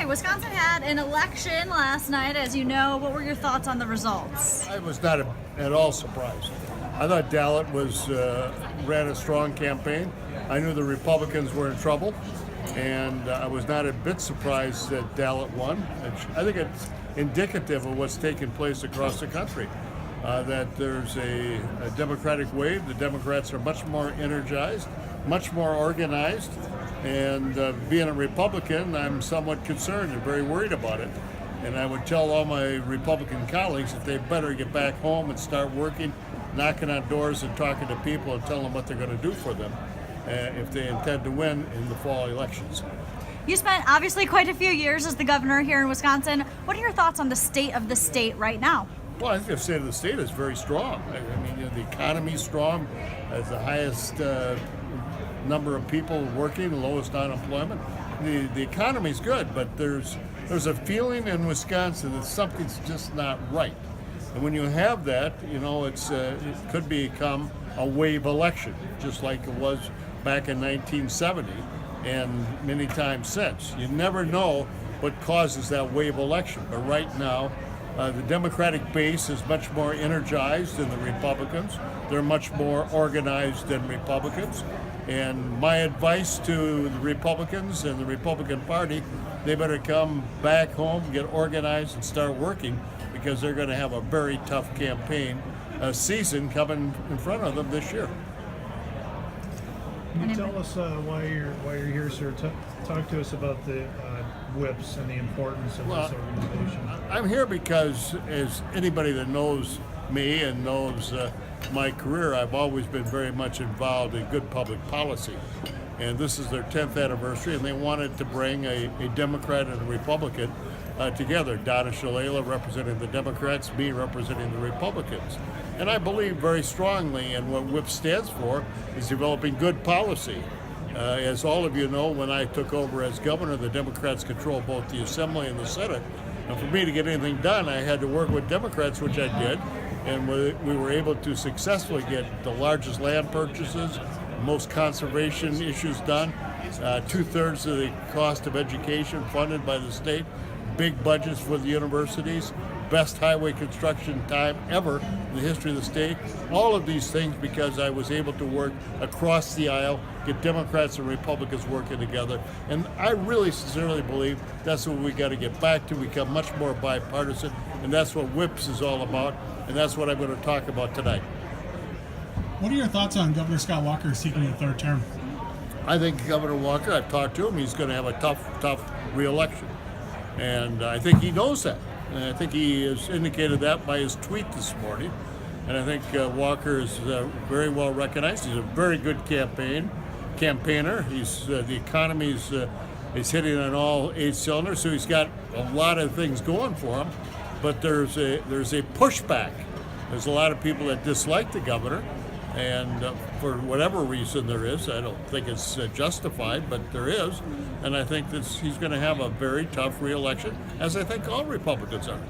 Wisconsin had an election last night, as you know. What were your thoughts on the results? I was not at all surprised. I thought Dallet ran a strong campaign. I knew the Republicans were in trouble, and I was not a bit surprised that Dallet won. I think it's indicative of what's taking place across the country. That there's a Democratic wave. The Democrats are much more energized, much more organized, and being a Republican, I'm somewhat concerned and very worried about it. And I would tell all my Republican colleagues that they better get back home and start working, knocking on doors and talking to people and telling them what they're going to do for them if they intend to win in the fall elections. You spent obviously quite a few years as the governor here in Wisconsin. What are your thoughts on the state of the state right now? Well, I think the state of the state is very strong. I mean, the economy's strong, has the highest number of people working, the lowest unemployment. The economy's good, but there's a feeling in Wisconsin that something's just not right. And when you have that, it could become a wave election, just like it was back in 1970 and many times since. You never know what causes that wave election, but right now, the Democratic base is much more energized than the Republicans. They're much more organized than Republicans. And my advice to the Republicans and the Republican Party, they better come back home, get organized, and start working, because they're going to have a very tough campaign season coming in front of them this year. Can you tell us why you're here, sir? Talk to us about the whips and the importance of this organization. I'm here because, as anybody that knows me and knows my career, I've always been very much involved in good public policy. And this is their 10th anniversary, and they wanted to bring a Democrat and a Republican together. Donna Shalala representing the Democrats, me representing the Republicans. And I believe very strongly in what WHIP stands for, is developing good policy. As all of you know, when I took over as governor, the Democrats control both the Assembly and the Senate. And for me to get anything done, I had to work with Democrats, which I did. And we were able to successfully get the largest land purchases, most conservation issues done, 2/3 of the cost of education funded by the state, big budgets for the universities, best highway construction time ever in the history of the state. All of these things because I was able to work across the aisle, get Democrats and Republicans working together. And I really sincerely believe that's what we got to get back to, become much more bipartisan. And that's what WHIPS is all about. And that's what I'm going to talk about tonight. What are your thoughts on Governor Scott Walker seeking a third term? I think Governor Walker, I've talked to him, he's going to have a tough re-election. And I think he knows that. And I think he has indicated that by his tweet this morning. And I think Walker is very well recognized. He's a very good campaigner. He's the economy is hitting on all 8 cylinders, so he's got a lot of things going for him. But there's a pushback. There's a lot of people that dislike the governor, and for whatever reason there is, I don't think it's justified, but there is. And I think that he's going to have a very tough re-election, as I think all Republicans are.